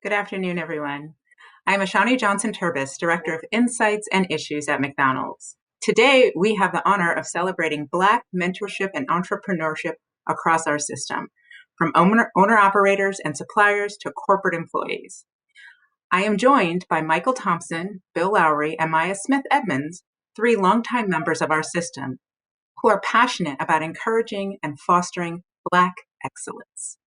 Good afternoon, everyone. I'm Ashani Johnson-Turbes, Director of Insights and Issues at McDonald's. Today, we have the honor of celebrating Black mentorship and entrepreneurship across our system, from owner-operators and suppliers to corporate employees. I am joined by Michael Thompson, Bill Lowery, and Maya Smith-Edmonds, three longtime members of our system, who are passionate about encouraging and fostering Black excellence.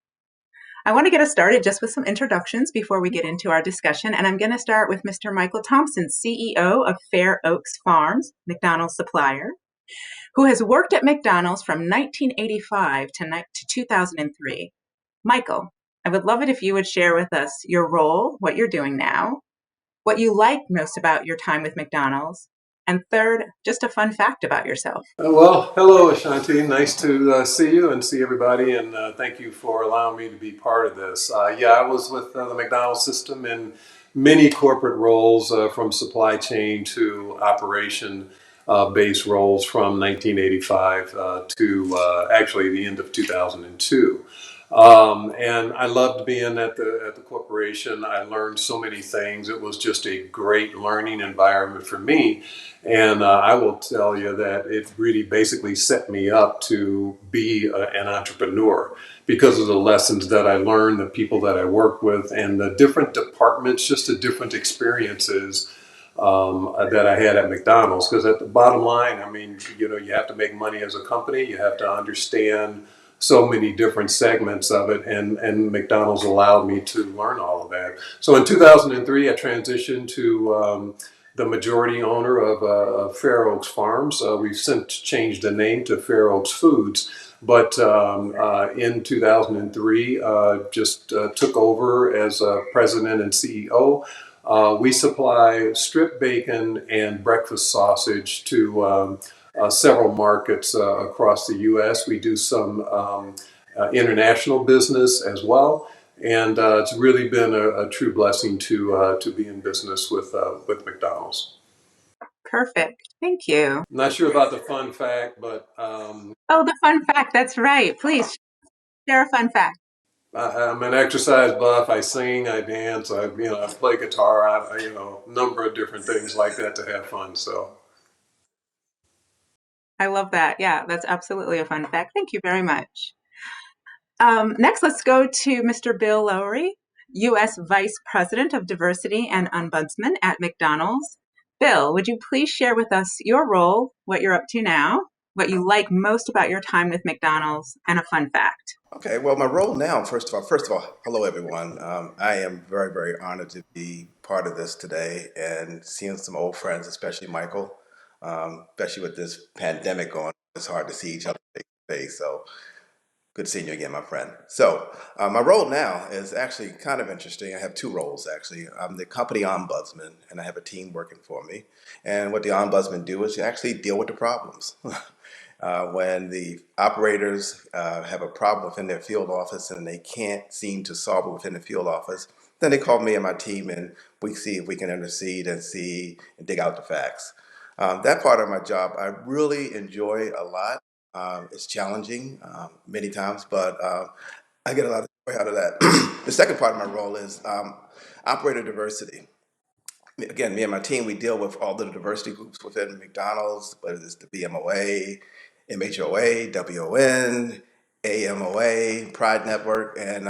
I want to get us started just with some introductions before we get into our discussion. And I'm going to start with Mr. Michael Thompson, CEO of Fair Oaks Farms, McDonald's supplier, who has worked at McDonald's from 1985 to 2003. Michael, I would love it if you would share with us your role, what you're doing now, what you like most about your time with McDonald's, and third, just a fun fact about yourself. Well, hello, Ashanti. Nice to see you and see everybody, and thank you for allowing me to be part of this. I was with the McDonald's system in many corporate roles, from supply chain to operation based roles from 1985 to actually the end of 2002. And I loved being at the corporation. I learned so many things. It was just a great learning environment for me. And I will tell you that it really basically set me up to be an entrepreneur because of the lessons that I learned, the people that I worked with, and the different departments, just the different experiences that I had at McDonald's. Because at the bottom line, I mean, you have to make money as a company. You have to understand so many different segments of it, and McDonald's allowed me to learn all of that. So in 2003, I transitioned to the majority owner of Fair Oaks Farms. We've since changed the name to Fair Oaks Foods, but in 2003, just took over as president and CEO. We supply strip bacon and breakfast sausage to several markets across the U.S. We do some international business as well, and it's really been a true blessing to be in business with McDonald's. Perfect. Thank you. Not sure about the fun fact, but Oh, the fun fact. That's right. Please share a fun fact. I'm an exercise buff. I sing, I dance, I play guitar. A number of different things like that to have fun. So. I love that. Yeah, that's absolutely a fun fact. Thank you very much. Next, let's go to Mr. Bill Lowery, U.S. Vice President of Diversity and Ombudsman at McDonald's. Bill, would you please share with us your role, what you're up to now, what you like most about your time with McDonald's, and a fun fact? Okay, well, my role now, first of all, hello everyone. I am very, very honored to be part of this today and seeing some old friends, especially Michael, especially with this pandemic going on. It's hard to see each other face to face. So good seeing you again, my friend. So my role now is actually kind of interesting. I have two roles, actually. I'm the company ombudsman, and I have a team working for me. And what the ombudsman do is actually deal with the problems. When the operators have a problem within their field office and they can't seem to solve it within the field office, then they call me and my team, and we see if we can intercede and see and dig out the facts. That part of my job I really enjoy a lot. It's challenging many times, but I get a lot of joy out of that. The second part of my role is operator diversity. Again, me and my team, we deal with all the diversity groups within McDonald's, whether it's the BMOA, MHOA, WON, AMOA, Pride Network, and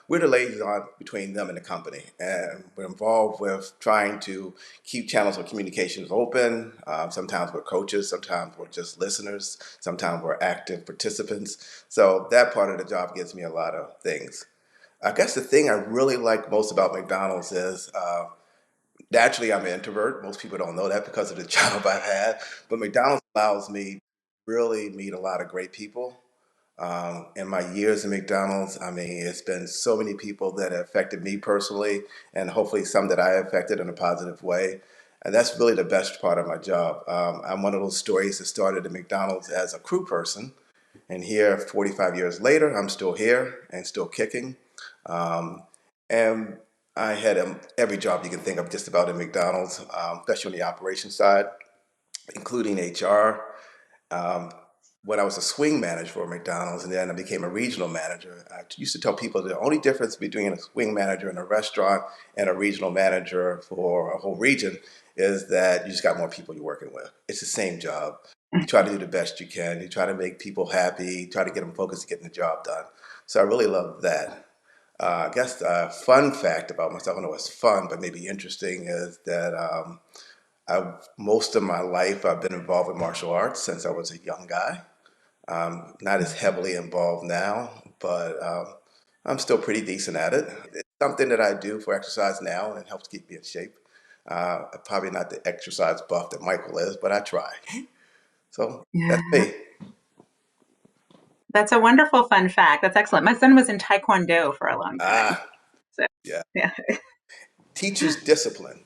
we're the liaison between them and the company. And we're involved with trying to keep channels of communications open. Sometimes we're coaches, sometimes we're just listeners, sometimes we're active participants. So that part of the job gives me a lot of things. I guess the thing I really like most about McDonald's is naturally, I'm an introvert. Most people don't know that because of the job I've had. But McDonald's allows me to really meet a lot of great people. In my years in McDonald's, I mean, it's been so many people that have affected me personally, and hopefully some that I affected in a positive way. And that's really the best part of my job. I'm one of those stories that started at McDonald's as a crew person. And here, 45 years later, I'm still here and still kicking. Um, and I had every job you can think of just about at McDonald's, especially on the operations side, including HR. Um, when I was a swing manager for McDonald's, and then I became a regional manager, I used to tell people the only difference between a swing manager in a restaurant and a regional manager for a whole region is that you just got more people you're working with. It's the same job. You try to do the best you can. You try to make people happy. Try to get them focused to getting the job done. So I really love that. I guess a fun fact about myself, I don't know it's fun, but maybe interesting, is that most of my life I've been involved with martial arts since I was a young guy. Not as heavily involved now, but I'm still pretty decent at it. It's something that I do for exercise now, and it helps keep me in shape. Probably not the exercise buff that Michael is, but I try. So Yeah, that's me. that's a wonderful fun fact. That's excellent. My son was in Taekwondo for a long time. Ah, So, yeah. yeah. Teaches discipline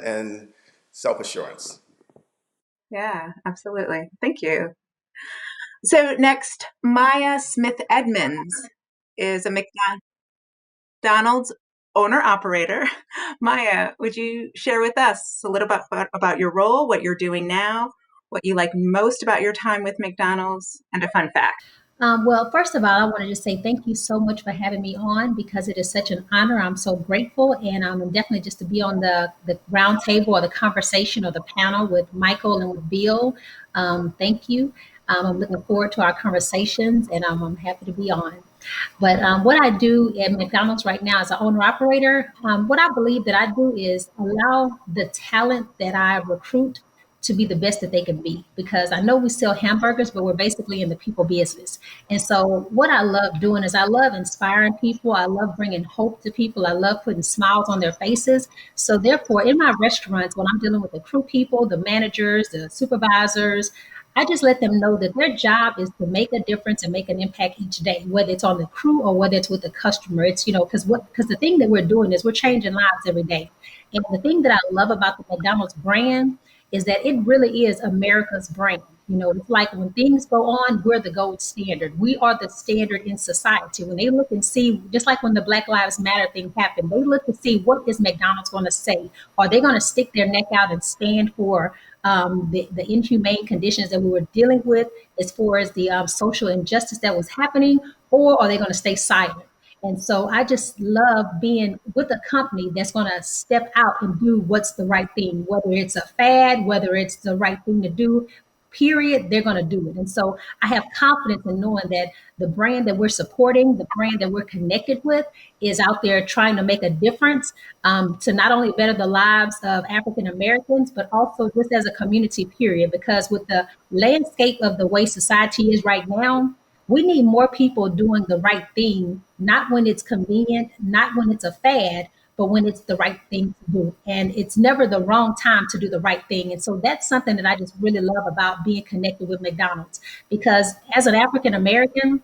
and self assurance. Yeah, absolutely. Thank you. So next, Maya Smith-Edmonds is a McDonald's owner operator. Maya, would you share with us a little about your role, what you're doing now, what you like most about your time with McDonald's, and a fun fact? Well, first of all, I want to just say thank you so much for having me on because it is such an honor. I'm so grateful, and definitely just to be on the round table or the conversation or the panel with Michael and with Bill. Thank you. I'm looking forward to our conversations, and I'm happy to be on. But what I do at McDonald's right now as an owner operator, what I believe that I do is allow the talent that I recruit to be the best that they can be. Because I know we sell hamburgers, but we're basically in the people business. And so what I love doing is I love inspiring people. I love bringing hope to people. I love putting smiles on their faces. So therefore, in my restaurants, when I'm dealing with the crew people, the managers, the supervisors, I just let them know that their job is to make a difference and make an impact each day, whether it's on the crew or whether it's with the customer. It's, because the thing that we're doing is we're changing lives every day. And the thing that I love about the McDonald's brand is that it really is America's brand. It's like when things go on, we're the gold standard. We are the standard in society. When they look and see, just like when the Black Lives Matter thing happened, they look to see what is McDonald's going to say. Are they going to stick their neck out and stand for the inhumane conditions that we were dealing with as far as the social injustice that was happening, or are they going to stay silent? And so I just love being with a company that's going to step out and do what's the right thing, whether it's a fad, whether it's the right thing to do, period, they're going to do it. And so I have confidence in knowing that the brand that we're supporting, the brand that we're connected with, is out there trying to make a difference to not only better the lives of African Americans, but also just as a community, period. Because with the landscape of the way society is right now, we need more people doing the right thing, not when it's convenient, not when it's a fad, but when it's the right thing to do. And it's never the wrong time to do the right thing. And so that's something that I just really love about being connected with McDonald's. Because as an African American,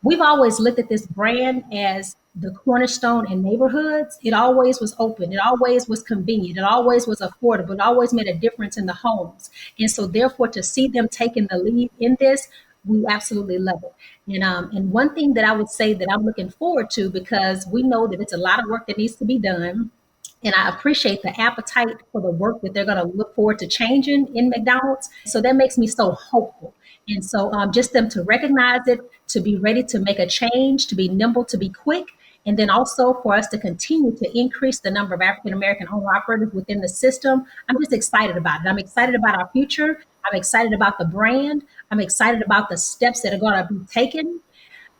we've always looked at this brand as the cornerstone in neighborhoods. It always was open. It always was convenient. It always was affordable. It always made a difference in the homes. And so therefore to see them taking the lead in this, we absolutely love it. And one thing that I would say that I'm looking forward to, because we know that it's a lot of work that needs to be done, and I appreciate the appetite for the work that they're going to look forward to changing in McDonald's. So that makes me so hopeful. And so just them to recognize it, to be ready to make a change, to be nimble, to be quick. And then also for us to continue to increase the number of African American owner operators within the system. I'm just excited about it. I'm excited about our future. I'm excited about the brand. I'm excited about the steps that are going to be taken.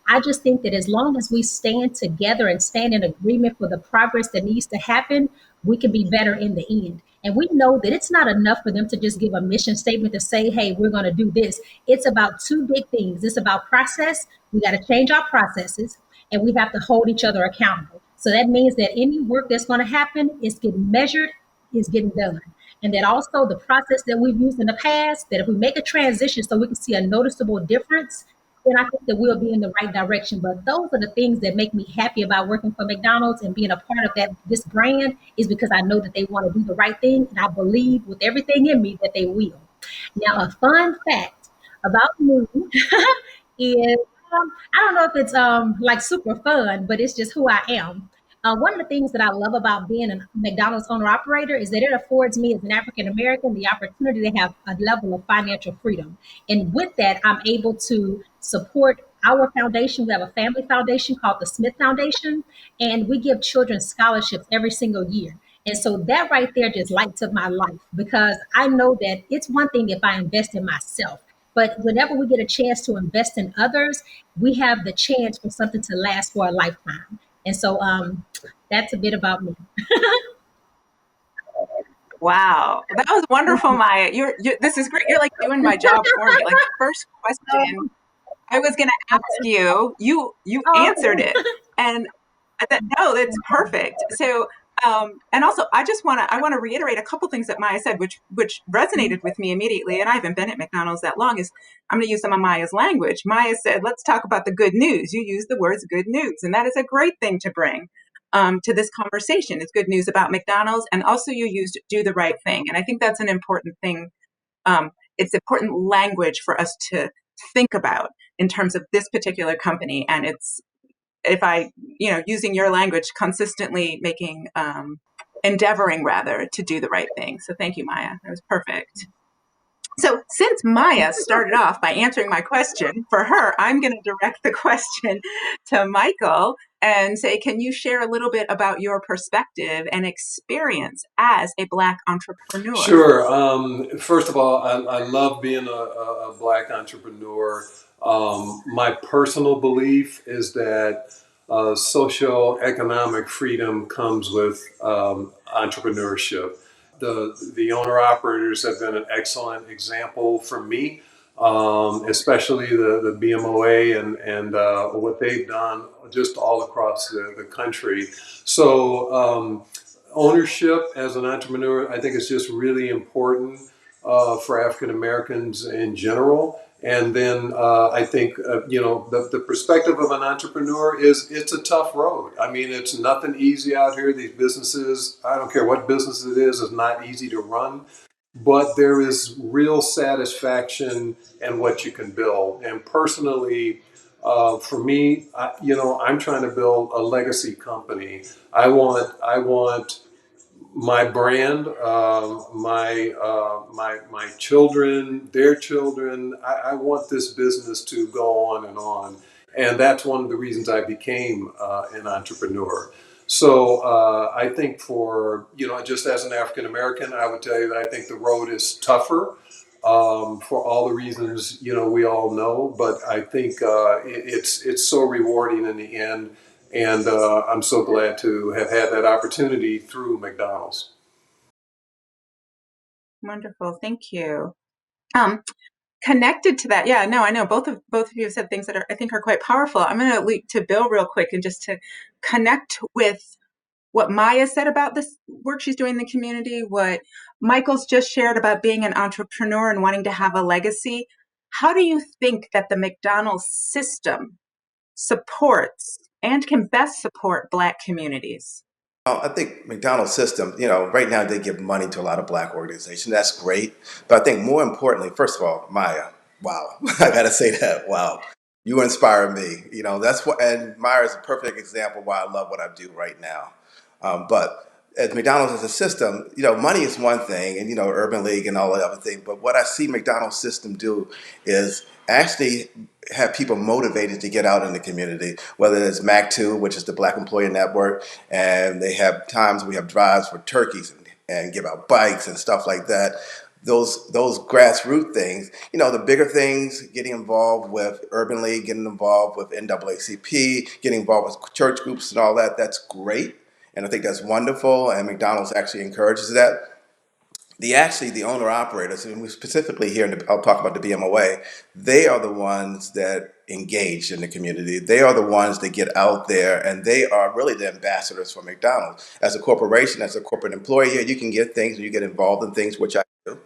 I just think that as long as we stand together and stand in agreement for the progress that needs to happen, we can be better in the end. And we know that it's not enough for them to just give a mission statement to say, hey, we're going to do this. It's about two big things. It's about process. We got to change our processes, and we have to hold each other accountable. So that means that any work that's going to happen is getting measured, is getting done. And that also the process that we've used in the past, that if we make a transition so we can see a noticeable difference, then I think that we'll be in the right direction. But those are the things that make me happy about working for McDonald's and being a part of this brand, is because I know that they want to do the right thing, and I believe with everything in me that they will. Now, a fun fact about me is I don't know if it's like super fun, but it's just who I am. One of the things that I love about being a McDonald's owner operator is that it affords me as an African American the opportunity to have a level of financial freedom. And with that, I'm able to support our foundation. We have a family foundation called the Smith Foundation, and we give children scholarships every single year. And so that right there just lights up my life because I know that it's one thing if I invest in myself. But whenever we get a chance to invest in others, we have the chance for something to last for a lifetime. And so that's a bit about me. Wow, that was wonderful, Maya. This is great. You're like doing my job for me. Like the first question I was going to ask you, you answered Oh, it, and no, that's perfect. So, and also, I want to reiterate a couple things that Maya said, which resonated with me immediately. And I haven't been at McDonald's that long. Is I'm going to use some of Maya's language. Maya said, "Let's talk about the good news." You use the words "good news," and that is a great thing to bring to this conversation. It's good news about McDonald's, and also you used "do the right thing," and I think that's an important thing. It's important language for us to think about in terms of this particular company, and it's if I, using your language, consistently endeavoring rather to do the right thing. So thank you, Maya. That was perfect. So since Maya started off by answering my question for her, I'm going to direct the question to Michael and say, can you share a little bit about your perspective and experience as a Black entrepreneur? Sure. First of all, I love being a Black entrepreneur. My personal belief is that socio-economic freedom comes with entrepreneurship. The owner operators have been an excellent example for me, especially the BMOA and what they've done just all across the country. So ownership as an entrepreneur, I think, is just really important for African Americans in general. And then I think, the perspective of an entrepreneur is it's a tough road. I mean, it's nothing easy out here. These businesses, I don't care what business it is not easy to run. But there is real satisfaction in what you can build. And personally, for me, I'm trying to build a legacy company. I want my brand, my children, their children. I want this business to go on, and that's one of the reasons I became an entrepreneur. So I think for just as an African American, I would tell you that I think the road is tougher for all the reasons we all know. But I think it's so rewarding in the end, and I'm so glad to have had that opportunity through McDonald's. Wonderful. Thank you. Um, Connected to that, yeah, no, I know both of you have said things that I think are quite powerful. I'm going to leap to Bill real quick and just to connect with what Maya said about this work she's doing in the community, what Michael's just shared about being an entrepreneur and wanting to have a legacy. How do you think that the McDonald's system supports and can best support Black communities? I think McDonald's system, right now they give money to a lot of Black organizations. That's great. But I think more importantly, first of all, Maya, wow, I got to say that. Wow. You inspire me. That's what, and Maya is a perfect example why I love what I do right now. But at McDonald's as a system, money is one thing and, Urban League and all the other things. But what I see McDonald's system do is actually have people motivated to get out in the community, whether it's MAC2, which is the Black Employer Network, and they have times we have drives for turkeys and give out bikes and stuff like that. Those grassroots things, the bigger things, getting involved with Urban League, getting involved with NAACP, getting involved with church groups and all that, that's great. And I think that's wonderful. And McDonald's actually encourages that. The owner operators, and we specifically here, I'll talk about the BMOA, they are the ones that engage in the community. They are the ones that get out there, and they are really the ambassadors for McDonald's. As a corporation, as a corporate employee, yeah, you can get things, and you get involved in things, which I do.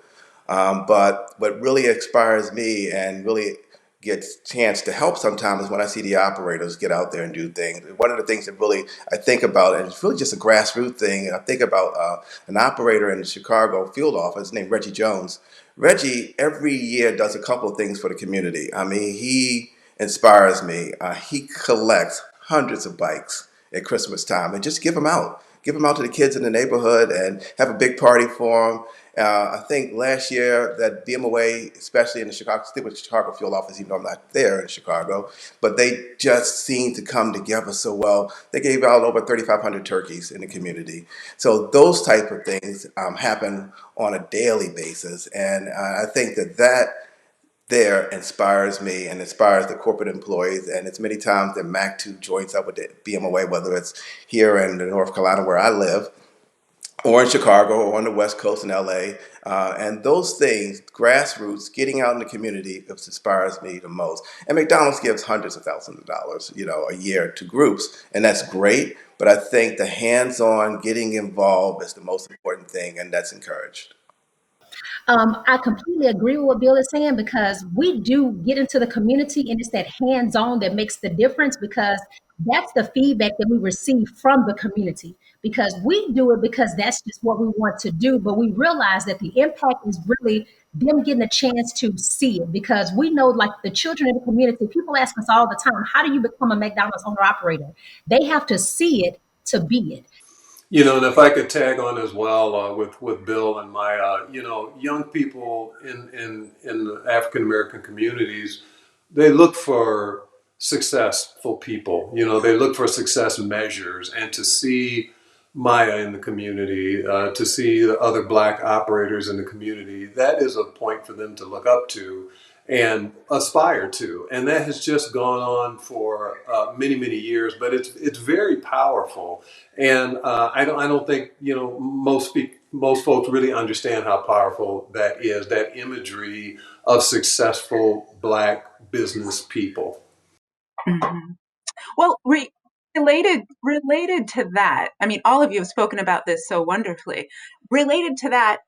But what really inspires me and really gets a chance to help sometimes is when I see the operators get out there and do things. One of the things that really I think about, and it's really just a grassroots thing, and I think about an operator in the Chicago field office named Reggie Jones. Reggie every year does a couple of things for the community. I mean, he inspires me. He collects hundreds of bikes at Christmas time and just give them out. Give them out to the kids in the neighborhood and have a big party for them. I think last year that BMOA, especially in the Chicago, still with the Chicago field office, even though I'm not there in Chicago, but they just seem to come together so well. They gave out over 3,500 turkeys in the community. So those type of things happen on a daily basis. And I think that there inspires me and inspires the corporate employees. And it's many times that MAC 2 joins up with the BMOA, whether it's here in North Carolina where I live, or in Chicago, or on the West Coast in LA. And those things, grassroots, getting out in the community, it inspires me the most. And McDonald's gives hundreds of thousands of dollars, a year to groups, and that's great. But I think the hands-on getting involved is the most important thing, and that's encouraged. I completely agree with what Bill is saying because we do get into the community and it's that hands-on that makes the difference because that's the feedback that we receive from the community because we do it because that's just what we want to do. But we realize that the impact is really them getting a chance to see it because we know like the children in the community, people ask us all the time, how do you become a McDonald's owner operator? They have to see it to be it. And if I could tag on as well with Bill and Maya, young people in the African American communities, they look for successful people. They look for success measures, and to see Maya in the community, to see the other Black operators in the community, that is a point for them to look up to and aspire to. And that has just gone on for many, many years, but it's very powerful. And I don't think most folks really understand how powerful that is. That imagery of successful Black business people. Mhm. Well, related to that, I mean, all of you have spoken about this so wonderfully. Related to that,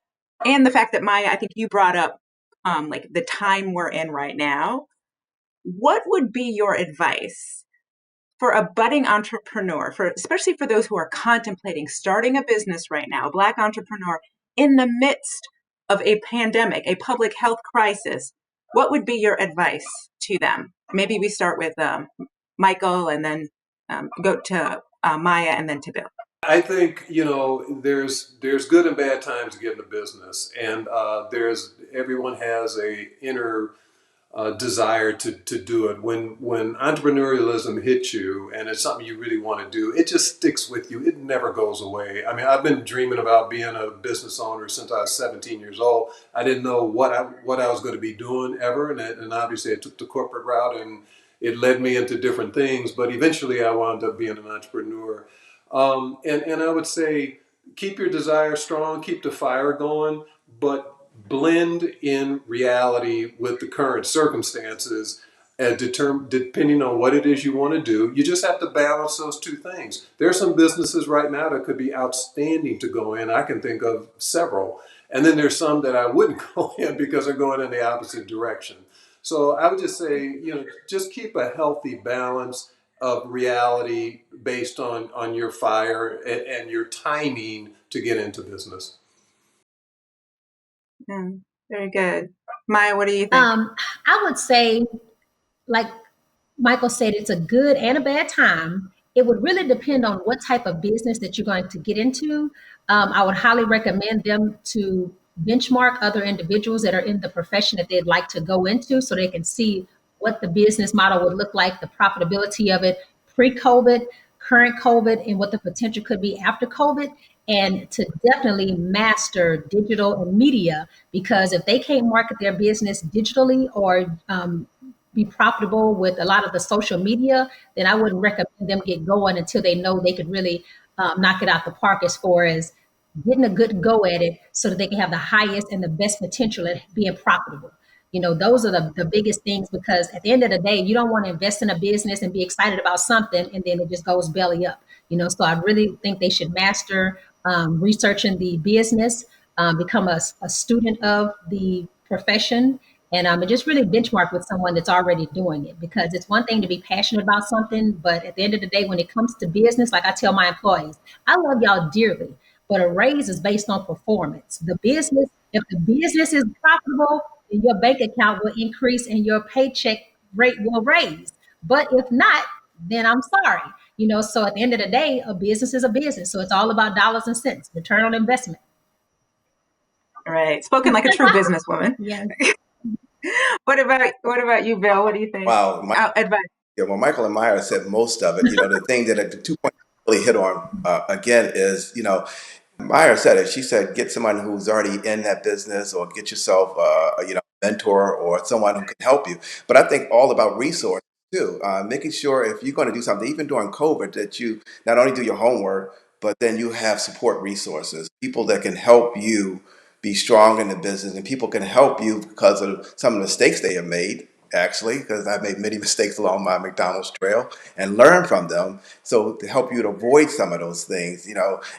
and the fact that Maya, I think you brought up, like the time we're in right now. What would be your advice for a budding entrepreneur, especially for those who are contemplating starting a business right now, a Black entrepreneur in the midst of a pandemic, a public health crisis? What would be your advice to them? Maybe we start with Michael and then go to Maya and then to Bill. I think there's good and bad times to get into business, and everyone has a inner desire to do it. When entrepreneurialism hits you and it's something you really want to do, it just sticks with you. It never goes away. I mean, I've been dreaming about being a business owner since I was 17 years old. I didn't know what I was going to be doing ever, and obviously I took the corporate route and it led me into different things. But eventually, I wound up being an entrepreneur. And I would say keep your desire strong, keep the fire going, but blend in reality with the current circumstances and depending on what it is you want to do. You just have to balance those two things. There are some businesses right now that could be outstanding to go in. I can think of several. And then there's some that I wouldn't go in because they're going in the opposite direction. So I would just say, just keep a healthy balance of reality based on your fire and your timing to get into business. Very good. Maya, what do you think? I would say, like Michael said, it's a good and a bad time. It would really depend on what type of business that you're going to get into. I would highly recommend them to benchmark other individuals that are in the profession that they'd like to go into so they can see what the business model would look like, the profitability of it pre-COVID, current COVID, and what the potential could be after COVID. And to definitely master digital and media, because if they can't market their business digitally or be profitable with a lot of the social media, then I wouldn't recommend them get going until they know they could really knock it out the park as far as getting a good go at it so that they can have the highest and the best potential at being profitable. Those are the biggest things because at the end of the day, you don't want to invest in a business and be excited about something and then it just goes belly up. So I really think they should master researching the business, become a student of the profession, and just really benchmark with someone that's already doing it because it's one thing to be passionate about something, but at the end of the day, when it comes to business, like I tell my employees, I love y'all dearly, but a raise is based on performance. If the business is profitable, then your bank account will increase and your paycheck rate will raise. But if not, then I'm sorry. So at the end of the day, a business is a business. So it's all about dollars and cents, return on investment. Right. Spoken like a true businesswoman. Yeah. What about you, Bill? What do you think? Wow, Advice. yeah, well, Michael and Meyer said most of it. The thing that the 2 points really hit on again is, Meyer said it. She said, get someone who's already in that business, or get yourself, a mentor or someone who can help you. But I think all about resources too, making sure if you're going to do something, even during COVID, that you not only do your homework, but then you have support resources, people that can help you be strong in the business, and people can help you because of some of the mistakes they have made. Actually, because I've made many mistakes along my McDonald's trail and learn from them. So to help you to avoid some of those things,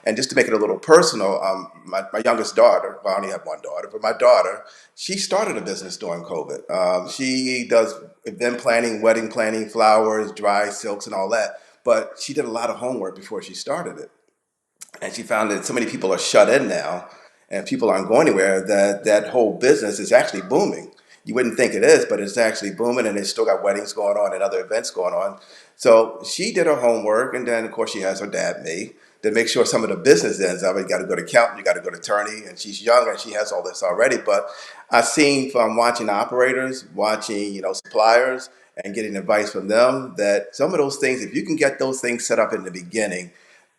and just to make it a little personal, my youngest daughter, well, I only have one daughter, but my daughter, she started a business during COVID. She does event planning, wedding planning, flowers, dry silks, and all that. But she did a lot of homework before she started it. And she found that so many people are shut in now and people aren't going anywhere, that that whole business is actually booming. You wouldn't think it is, but it's actually booming, and they still got weddings going on and other events going on. So she did her homework, and then of course she has her dad, me, to make sure some of the business ends of it. You got to go to accountant, you got to go to attorney, and she's young and she has all this already. But I've seen from watching operators, watching suppliers, and getting advice from them, that some of those things, if you can get those things set up in the beginning,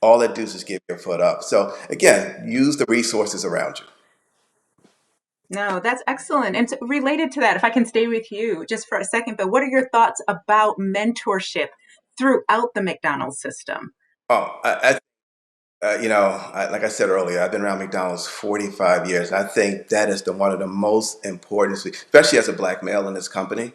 all that does is give your foot up. So again, use the resources around you. No, that's excellent. And related to that, if I can stay with you just for a second, but what are your thoughts about mentorship throughout the McDonald's system? Oh, like I said earlier, I've been around McDonald's 45 years, and I think that is one of the most important, especially as a black male in this company.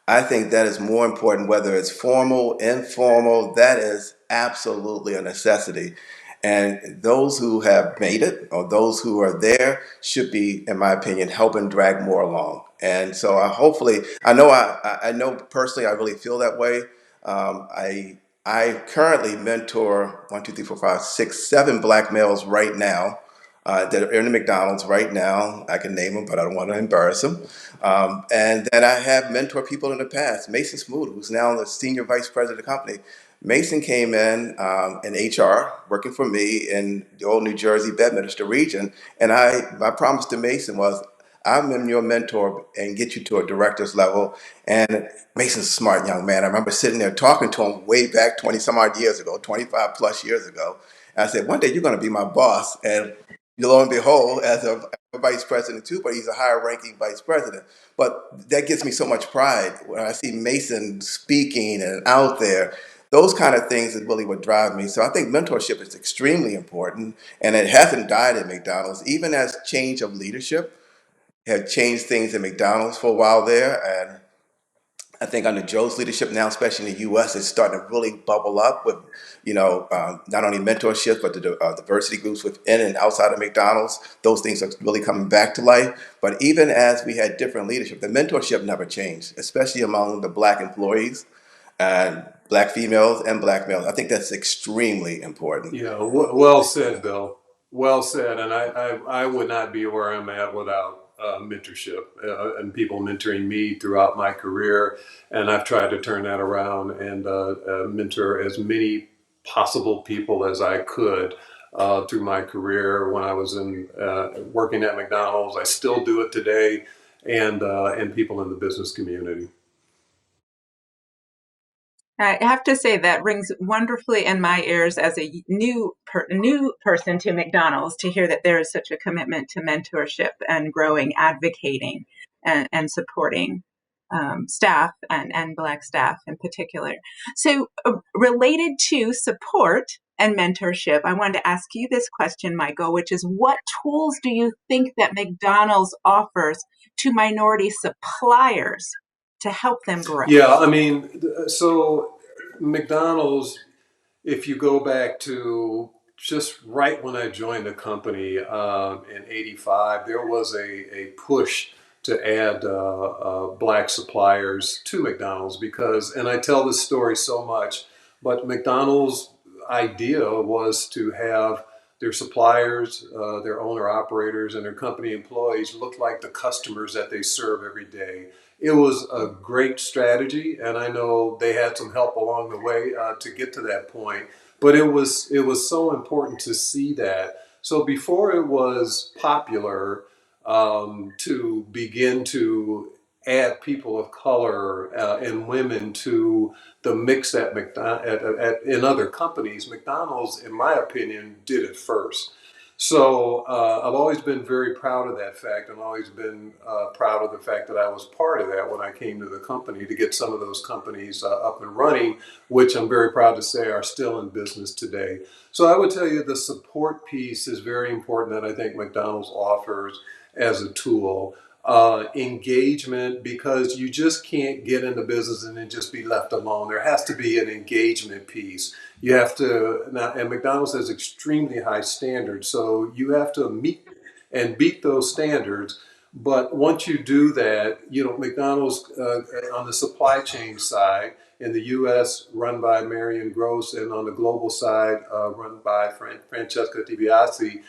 I think that is more important, whether it's formal, informal, that is absolutely a necessity. And those who have made it, or those who are there, should be, in my opinion, helping drag more along. And so I know personally, I really feel that way. I currently mentor one, two, three, four, five, six, seven black males right now that are in the McDonald's right now. I can name them, but I don't want to embarrass them. And then I have mentored people in the past. Mason Smoot, who's now the senior vice president of the company. Mason came in HR, working for me in the old New Jersey Bedminster region. And my promise to Mason was, I'm your mentor and get you to a director's level. And Mason's a smart young man. I remember sitting there talking to him way back 20 some odd years ago, 25 plus years ago. And I said, one day you're going to be my boss. And lo and behold, as a vice president too, but he's a higher ranking vice president. But that gives me so much pride when I see Mason speaking and out there. Those kind of things is really what drive me. So I think mentorship is extremely important, and it hasn't died at McDonald's, even as change of leadership have changed things at McDonald's for a while there. And I think under Joe's leadership now, especially in the U.S., it's starting to really bubble up with, not only mentorship, but the diversity groups within and outside of McDonald's. Those things are really coming back to life. But even as we had different leadership, the mentorship never changed, especially among the black employees and black females and black males. I think that's extremely important. Yeah, well said, Bill. Well said. And I would not be where I'm at without mentorship and people mentoring me throughout my career. And I've tried to turn that around and mentor as many possible people as I could through my career when I was in working at McDonald's. I still do it today, and people in the business community. I have to say that rings wonderfully in my ears as a new person to McDonald's to hear that there is such a commitment to mentorship and growing, advocating, and supporting staff and Black staff in particular. So, related to support and mentorship, I wanted to ask you this question, Michael, which is, what tools do you think that McDonald's offers to minority suppliers to help them grow? Yeah, I mean, so McDonald's, if you go back to just right when I joined the company in '85, there was a push to add black suppliers to McDonald's because, and I tell this story so much, but McDonald's idea was to have their suppliers, their owner operators, and their company employees look like the customers that they serve every day. It was a great strategy, and I know they had some help along the way to get to that point. But it was so important to see that. So before it was popular to begin to add people of color and women to the mix at in other companies, McDonald's, in my opinion, did it first. So I've always been very proud of that fact, and always been proud of the fact that I was part of that when I came to the company to get some of those companies up and running, which I'm very proud to say are still in business today. So I would tell you the support piece is very important that I think McDonald's offers as a tool. Engagement, because you just can't get into business and then just be left alone. There has to be an engagement piece. You have to now, and McDonald's has extremely high standards, so you have to meet and beat those standards. But once you do that, McDonald's on the supply chain side in the U.S. run by Marion Gross, and on the global side run by Francesca DiBiase.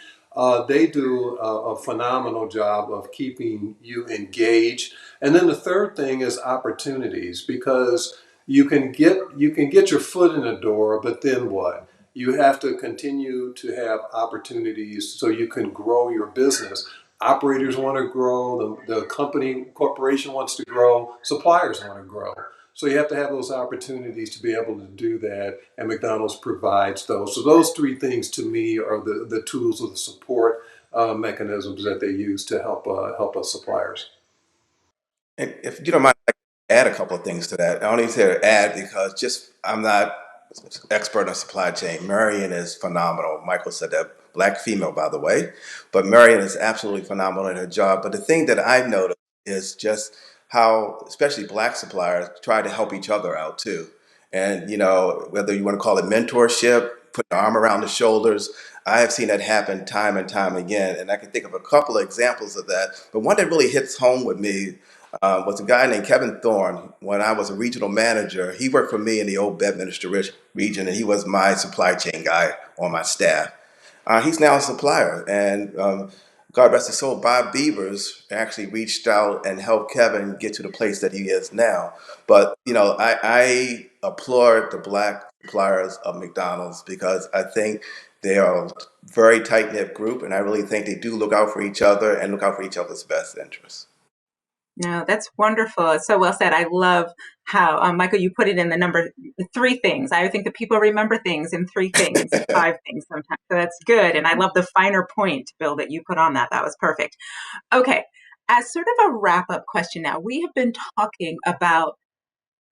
They do a phenomenal job of keeping you engaged. And then the third thing is opportunities, because you can get your foot in the door, but then what? You have to continue to have opportunities so you can grow your business. Operators want to grow, the corporation wants to grow, suppliers want to grow. So you have to have those opportunities to be able to do that, and McDonald's provides those. So those three things to me are the tools of the support mechanisms that they use to help us suppliers. And if you don't mind, I can add a couple of things to that. I only say add because just I'm not expert on supply chain. Marion is phenomenal. Michael said that, black female, by the way, but Marion is absolutely phenomenal in her job. But the thing that I've noticed is just how, especially black suppliers, try to help each other out too. And whether you want to call it mentorship, put an arm around the shoulders, I have seen that happen time and time again. And I can think of a couple of examples of that. But one that really hits home with me was a guy named Kevin Thorne. When I was a regional manager, he worked for me in the old Bedminster region, and he was my supply chain guy on my staff. He's now a supplier, and God rest his soul, Bob Beavers actually reached out and helped Kevin get to the place that he is now. But I applaud the black suppliers of McDonald's because I think they are a very tight knit group, and I really think they do look out for each other and look out for each other's best interests. No, that's wonderful. It's so well said. I love how, Michael, you put it in the number three things. I think that people remember things in three things, five things sometimes. So that's good. And I love the finer point, Bill, that you put on that. That was perfect. Okay. As sort of a wrap up question now, we have been talking about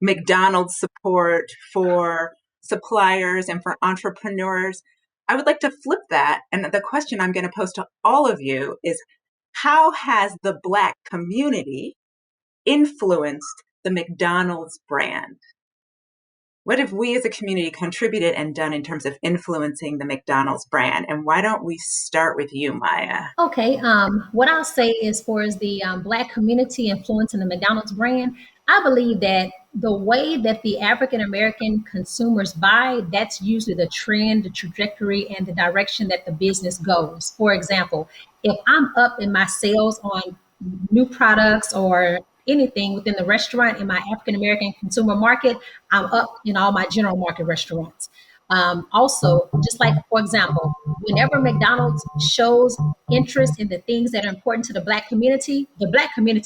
McDonald's support for suppliers and for entrepreneurs. I would like to flip that. And the question I'm going to pose to all of you is, how has the Black community influenced the McDonald's brand? What have we as a community contributed and done in terms of influencing the McDonald's brand? And why don't we start with you, Maya? Okay, what I'll say is for as the Black community influencing the McDonald's brand, I believe that the way that the African American consumers buy, that's usually the trend, the trajectory, and the direction that the business goes. For example, if I'm up in my sales on new products or anything within the restaurant in my African American consumer market, I'm up in all my general market restaurants. Also, just like, for example, whenever McDonald's shows interest in the things that are important to the Black community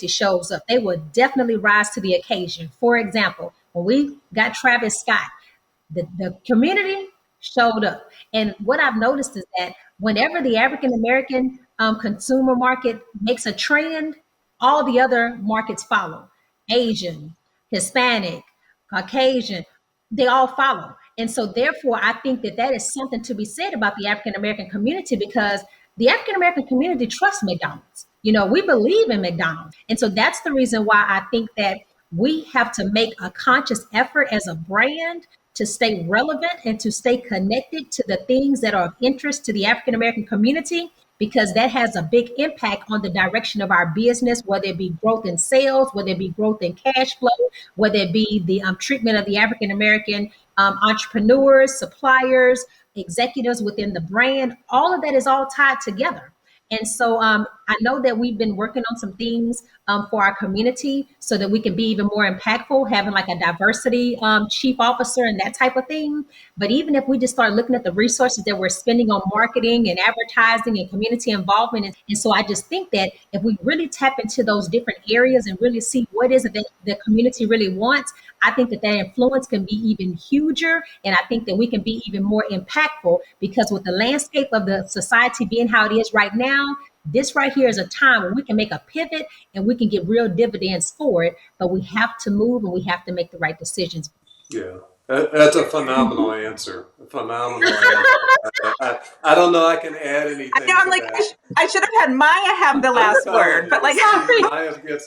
shows up. They will definitely rise to the occasion. For example, when we got Travis Scott, the community showed up. And what I've noticed is that whenever the African American consumer market makes a trend, all the other markets follow. Asian, Hispanic, Caucasian, they all follow. And so, therefore, I think that that is something to be said about the African American community because the African American community trusts McDonald's. We believe in McDonald's. And so that's the reason why I think that we have to make a conscious effort as a brand to stay relevant and to stay connected to the things that are of interest to the African American community, because that has a big impact on the direction of our business, whether it be growth in sales, whether it be growth in cash flow, whether it be the treatment of the African American entrepreneurs, suppliers, executives within the brand. All of that is all tied together. And so I I know that we've been working on some things for our community so that we can be even more impactful, having like a diversity chief officer and that type of thing. But even if we just start looking at the resources that we're spending on marketing and advertising and community involvement, and so I just think that if we really tap into those different areas and really see what is it that the community really wants, I think that that influence can be even huger. And I think that we can be even more impactful because with the landscape of the society being how it is right now, this right here is a time where we can make a pivot and we can get real dividends for it. But we have to move and we have to make the right decisions. Yeah, that's a phenomenal answer. A phenomenal answer. I don't know I can add I anything know I'm to like, that. I should have had Maya have the I'm last telling word, you, but like,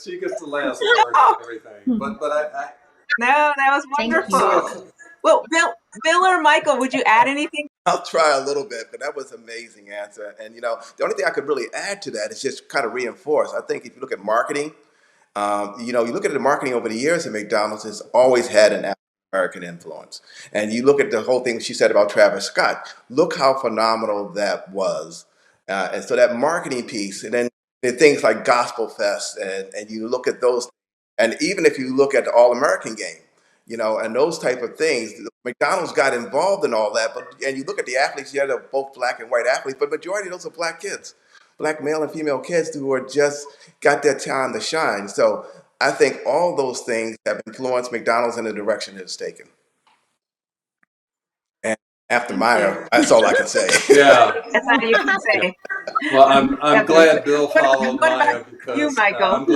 she gets the last word oh, and everything. But I no, that was Thank you. wonderful. so Well, Bill or Michael, would you add anything? I'll try a little bit, but that was an amazing answer. And the only thing I could really add to that is just kind of reinforce. I think if you look at marketing, you look at the marketing over the years at McDonald's, it's always had an African American influence. And you look at the whole thing she said about Travis Scott. Look how phenomenal that was. And so that marketing piece, and then things like Gospel Fest, and you look at those, and even if you look at the All American game, and those type of things, McDonald's got involved in all that. And you look at the athletes, yeah, they're both black and white athletes, but majority of those are black kids, black male and female kids who are just got their time to shine. So I think all those things have influenced McDonald's in the direction it's taken. And after Thank you. Maya, that's all I can say. yeah. That's all you can Yeah. say. Well, I'm That's what glad Bill followed what about Maya you, because Michael? I didn't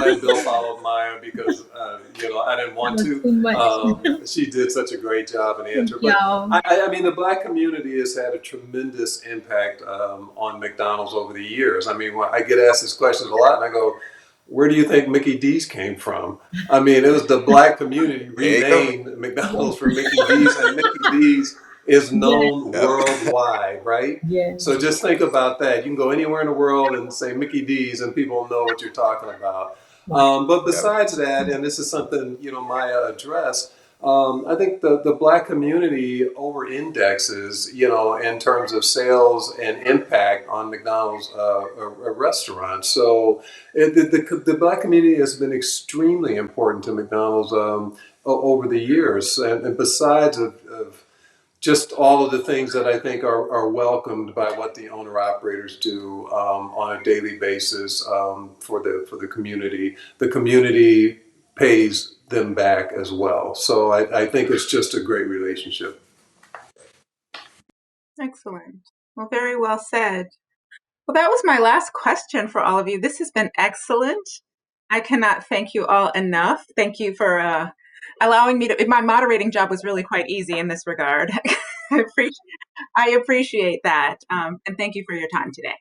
That want was to. too much. She did such a great job in Thank answer. But y'all. I mean, the black community has had a tremendous impact on McDonald's over the years. I mean, when I get asked these questions a lot, and I go, "Where do you think Mickey D's came from?" I mean, it was the black community There you go. renamed McDonald's for Mickey D's, and Mickey D's is Yes, known Yep. worldwide, right? yes. So just think about that. You can go anywhere in the world and say Mickey D's, and people know what you're talking about. Right. But Yep. besides that, and this is something Maya addressed, I think the black community over indexes, in terms of sales and impact on McDonald's a restaurant. So the black community has been extremely important to McDonald's over the years, and besides of just all of the things that I think are welcomed by what the owner operators do on a daily basis for the community. The community pays them back as well. So I think it's just a great relationship. Excellent. Well, very well said. Well, that was my last question for all of you. This has been excellent. I cannot thank you all enough. Thank you for allowing me to. My moderating job was really quite easy in this regard. I appreciate that, and thank you for your time today.